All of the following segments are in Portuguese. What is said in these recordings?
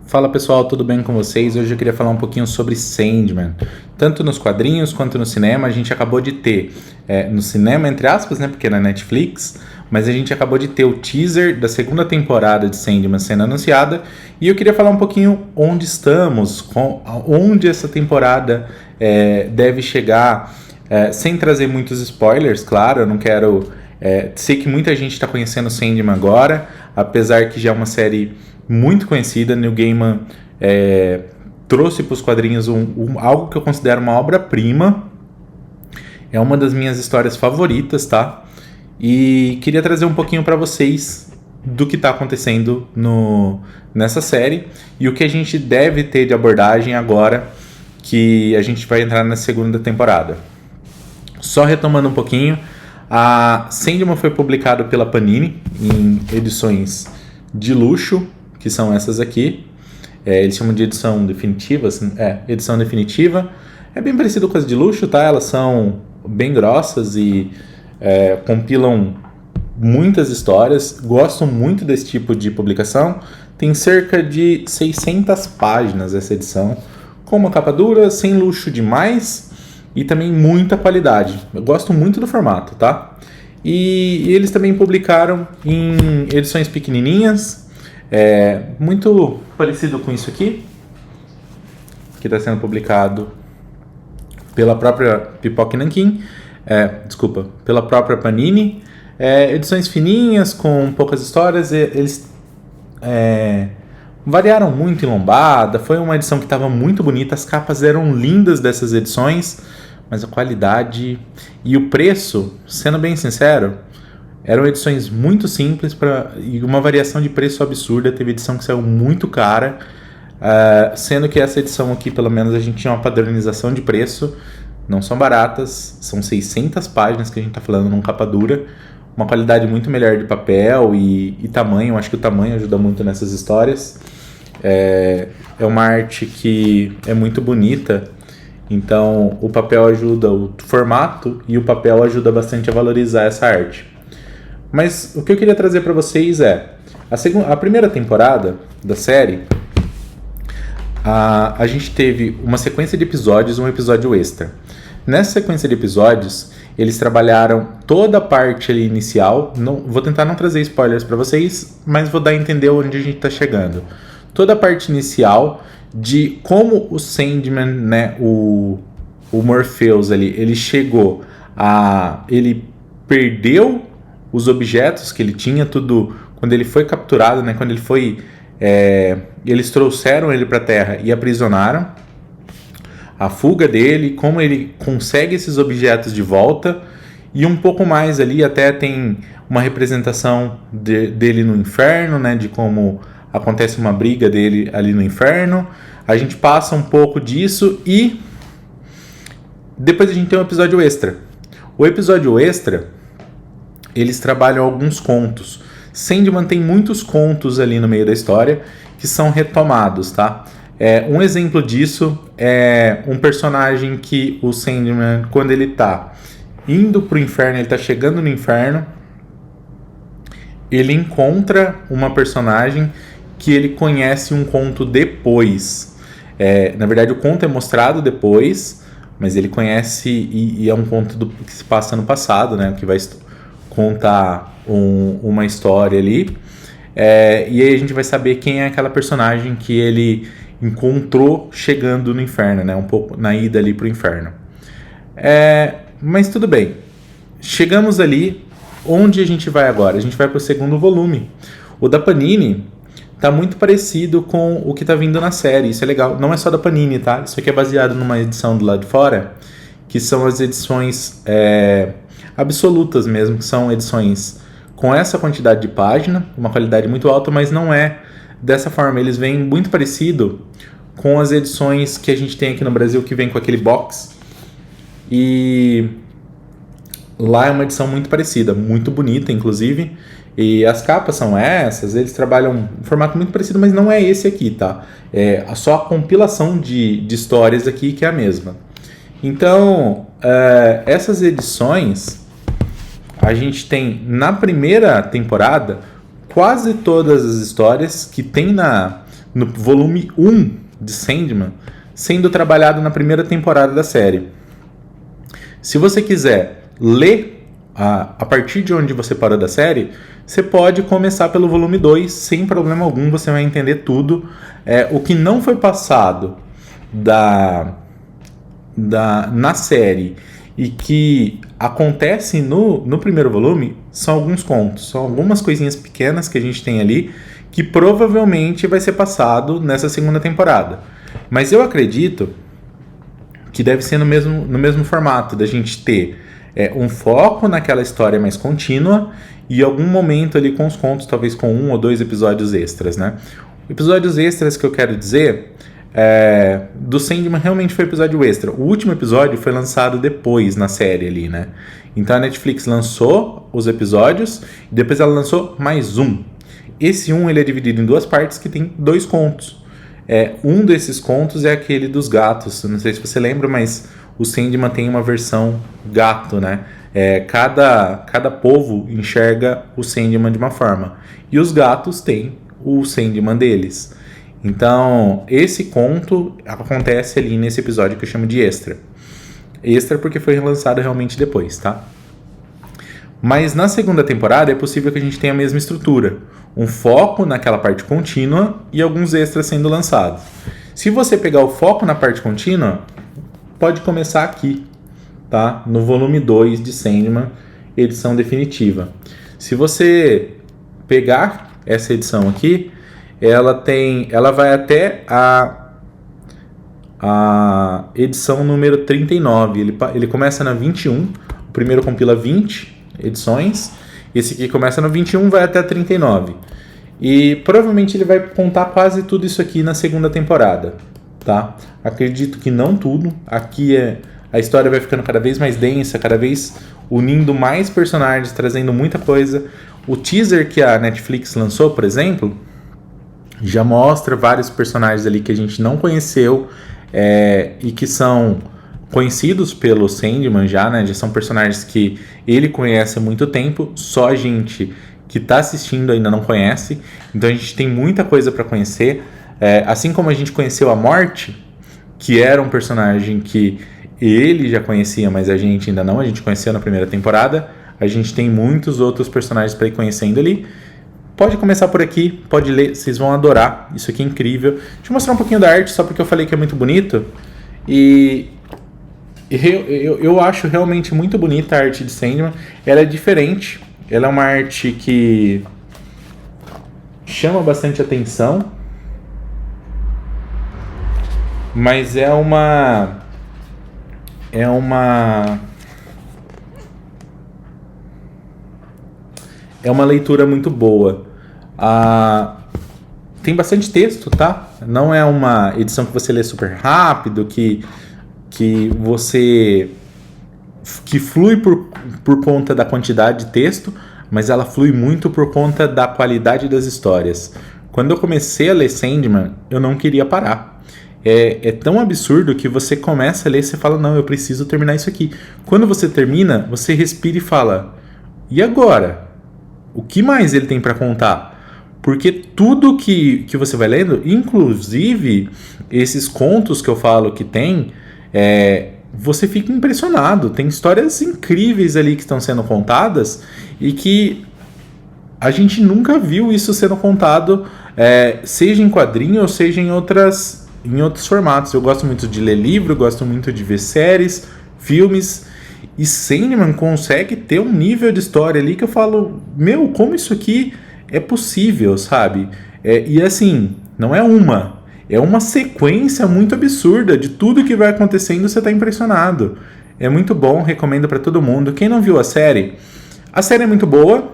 Fala pessoal, tudo bem com vocês? Hoje eu queria falar um pouquinho sobre Sandman. Tanto nos quadrinhos quanto no cinema, a gente acabou de ter, no cinema entre aspas, né, porque é na Netflix, mas a gente acabou de ter o teaser da segunda temporada de Sandman sendo anunciada, e eu queria falar um pouquinho onde estamos, onde essa temporada deve chegar, sem trazer muitos spoilers, claro, eu não quero... sei que muita gente está conhecendo Sandman agora, apesar que já é uma série muito conhecida. Neil Gaiman trouxe para os quadrinhos algo que eu considero uma obra-prima. É uma das minhas histórias favoritas, tá? E queria trazer um pouquinho para vocês do que está acontecendo nessa série e o que a gente deve ter de abordagem agora que a gente vai entrar na segunda temporada. Só retomando um pouquinho, a Sandman foi publicado pela Panini em edições de luxo, que são essas aqui. Eles chamam de edição definitiva, assim, edição definitiva. É bem parecido com as de luxo, tá? Elas são bem grossas e compilam muitas histórias. Gosto muito desse tipo de publicação. Tem cerca de 600 páginas essa edição, com uma capa dura, sem luxo demais e também muita qualidade. Eu gosto muito do formato, tá? E eles também publicaram em edições pequenininhas, muito parecido com isso aqui, que está sendo publicado pela própria Pipoca Nanquim, pela própria Panini. Edições fininhas, com poucas histórias. Eles variaram muito em lombada. Foi uma edição que estava muito bonita, as capas eram lindas dessas edições, mas a qualidade e o preço, sendo bem sincero, eram edições muito simples e uma variação de preço absurda. Teve edição que saiu muito cara, sendo que essa edição aqui, pelo menos, a gente tinha uma padronização de preço. Não são baratas, são 600 páginas que a gente está falando num capa dura, uma qualidade muito melhor de papel e tamanho. Eu acho que o tamanho ajuda muito nessas histórias. É uma arte que é muito bonita, então o papel ajuda, o formato e o papel ajuda bastante a valorizar essa arte. Mas o que eu queria trazer para vocês a primeira temporada da série. A gente teve uma sequência de episódios, um episódio extra. Nessa sequência de episódios, eles trabalharam toda a parte ali inicial. Vou tentar não trazer spoilers para vocês, mas vou dar a entender onde a gente está chegando. Toda a parte inicial de como o Sandman, né, o Morpheus ali, ele chegou ele perdeu os objetos que ele tinha, tudo, quando ele foi capturado, né, quando ele foi, eles trouxeram ele para a Terra e aprisionaram, a fuga dele, como ele consegue esses objetos de volta, e um pouco mais ali até tem uma representação dele no inferno, né, de como acontece uma briga dele ali no inferno. A gente passa um pouco disso e depois a gente tem um episódio extra. O episódio extra, eles trabalham alguns contos. Sandman tem muitos contos ali no meio da história que são retomados, tá? Um exemplo disso é um personagem que o Sandman, quando ele tá indo pro inferno, ele tá chegando no inferno, ele encontra uma personagem que ele conhece um conto depois. Na verdade, o conto é mostrado depois, mas ele conhece e é um conto que se passa no passado, né? Que vai contar uma história ali. E aí a gente vai saber quem é aquela personagem que ele encontrou chegando no inferno, né? Um pouco na ida ali pro inferno. Mas tudo bem. Chegamos ali. Onde a gente vai agora? A gente vai pro segundo volume. O da Panini tá muito parecido com o que tá vindo na série. Isso é legal. Não é só da Panini, tá? Isso aqui é baseado numa edição do lado de fora, que são as edições absolutas mesmo, que são edições com essa quantidade de página, uma qualidade muito alta, mas não é dessa forma. Eles vêm muito parecido com as edições que a gente tem aqui no Brasil, que vem com aquele box. E lá é uma edição muito parecida, muito bonita, inclusive. E as capas são essas, eles trabalham um formato muito parecido, mas não é esse aqui, tá? É só a compilação de histórias aqui que é a mesma. Então, essas edições, a gente tem na primeira temporada quase todas as histórias que tem no volume 1 de Sandman, sendo trabalhado na primeira temporada da série. Se você quiser ler a partir de onde você parou da série, você pode começar pelo volume 2, sem problema algum, você vai entender tudo. O que não foi passado na série e que acontece no primeiro volume são alguns contos, são algumas coisinhas pequenas que a gente tem ali que provavelmente vai ser passado nessa segunda temporada. Mas eu acredito que deve ser no mesmo formato, da gente ter um foco naquela história mais contínua e algum momento ali com os contos, talvez com 1 ou 2 episódios extras, né? Episódios extras que eu quero dizer do Sandman realmente foi episódio extra. O último episódio foi lançado depois na série ali, né? Então a Netflix lançou os episódios e depois ela lançou mais um. Esse ele é dividido em 2 partes que tem 2 contos. Um desses contos é aquele dos gatos. Não sei se você lembra, mas o Sandman tem uma versão gato, né? Cada povo enxerga o Sandman de uma forma. E os gatos têm o Sandman deles. Então, esse conto acontece ali nesse episódio que eu chamo de extra. Extra porque foi relançado realmente depois, tá? Mas na segunda temporada é possível que a gente tenha a mesma estrutura. Um foco naquela parte contínua e alguns extras sendo lançados. Se você pegar o foco na parte contínua, pode começar aqui, tá? No volume 2 de Sandman, edição definitiva. Se você pegar essa edição aqui, ela vai até a edição número 39. Ele começa na 21, o primeiro compila 20 edições, esse aqui começa no 21, vai até a 39. E provavelmente ele vai contar quase tudo isso aqui na segunda temporada, tá? Acredito que não tudo. Aqui a história vai ficando cada vez mais densa, cada vez unindo mais personagens, trazendo muita coisa. O teaser que a Netflix lançou, por exemplo, já mostra vários personagens ali que a gente não conheceu e que são conhecidos pelo Sandman já, né? Já são personagens que ele conhece há muito tempo, só a gente que está assistindo ainda não conhece. Então a gente tem muita coisa para conhecer. Assim como a gente conheceu a Morte, que era um personagem que ele já conhecia, mas a gente ainda não, a gente conheceu na primeira temporada. A gente tem muitos outros personagens para ir conhecendo ali. Pode começar por aqui, pode ler, vocês vão adorar, isso aqui é incrível. Deixa eu mostrar um pouquinho da arte, só porque eu falei que é muito bonito. E eu acho realmente muito bonita a arte de Sandman. Ela é diferente, ela é uma arte que chama bastante atenção, mas é uma leitura muito boa. Tem bastante texto, tá? Não é uma edição que você lê super rápido, que flui por conta da quantidade de texto, mas ela flui muito por conta da qualidade das histórias. Quando eu comecei a ler Sandman, eu não queria parar. É tão absurdo que você começa a ler e você fala, não, eu preciso terminar isso aqui. Quando você termina, você respira e fala, e agora? O que mais ele tem para contar? Porque tudo que você vai lendo, inclusive esses contos que eu falo que tem, você fica impressionado. Tem histórias incríveis ali que estão sendo contadas e que a gente nunca viu isso sendo contado, seja em quadrinho ou seja em outros formatos. Eu gosto muito de ler livro, gosto muito de ver séries, filmes, e Sandman consegue ter um nível de história ali que eu falo, meu, como isso aqui é possível, sabe? E assim, não é uma sequência muito absurda de tudo que vai acontecendo, você tá impressionado. É muito bom, recomendo para todo mundo. Quem não viu a série é muito boa,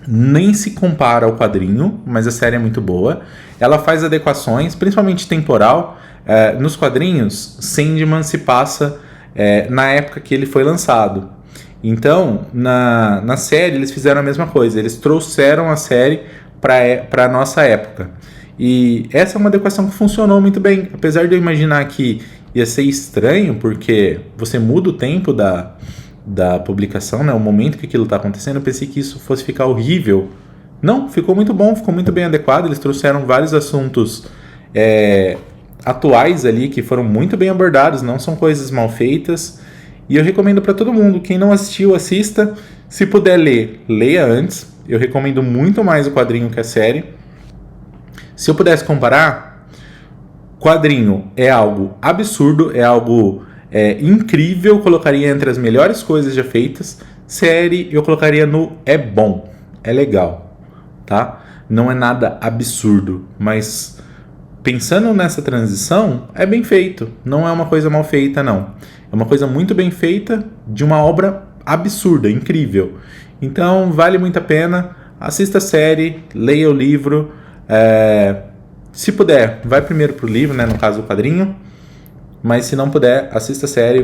nem se compara ao quadrinho, mas a série é muito boa. Ela faz adequações, principalmente temporal. Nos quadrinhos, Sandman se passa na época que ele foi lançado. Então, na série, eles fizeram a mesma coisa. Eles trouxeram a série para a nossa época. E essa é uma adequação que funcionou muito bem. Apesar de eu imaginar que ia ser estranho, porque você muda o tempo da publicação, né? O momento que aquilo está acontecendo, eu pensei que isso fosse ficar horrível Não, ficou muito bom, ficou muito bem adequado. Eles trouxeram vários assuntos atuais ali que foram muito bem abordados, não são coisas mal feitas. E eu recomendo para todo mundo. Quem não assistiu, assista. Se puder ler, leia antes. Eu recomendo muito mais o quadrinho que a série. Se eu pudesse comparar, quadrinho é algo absurdo, é algo incrível, colocaria entre as melhores coisas já feitas. Série eu colocaria no é bom, é legal, tá? Não é nada absurdo, mas pensando nessa transição, é bem feito. Não é uma coisa mal feita, não. É uma coisa muito bem feita de uma obra absurda, incrível. Então, vale muito a pena. Assista a série, leia o livro. Se puder, vai primeiro pro livro, né? No caso, o quadrinho. Mas se não puder, assista a série,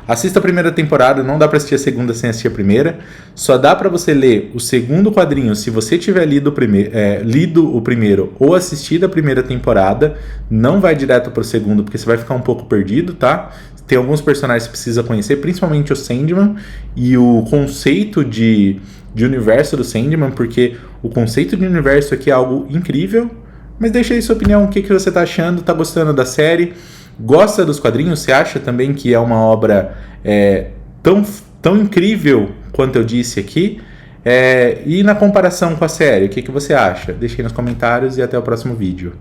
assista a primeira temporada, não dá para assistir a segunda sem assistir a primeira. Só dá para você ler o segundo quadrinho se você tiver lido o primeiro ou assistido a primeira temporada. Não vai direto pro segundo, porque você vai ficar um pouco perdido, tá? Tem alguns personagens que precisa conhecer, principalmente o Sandman e o conceito de universo do Sandman, porque o conceito de universo aqui é algo incrível. Mas deixa aí sua opinião, o que você tá achando, tá gostando da série? Gosta dos quadrinhos? Você acha também que é uma obra tão incrível quanto eu disse aqui? E na comparação com a série, o que você acha? Deixe aí nos comentários e até o próximo vídeo.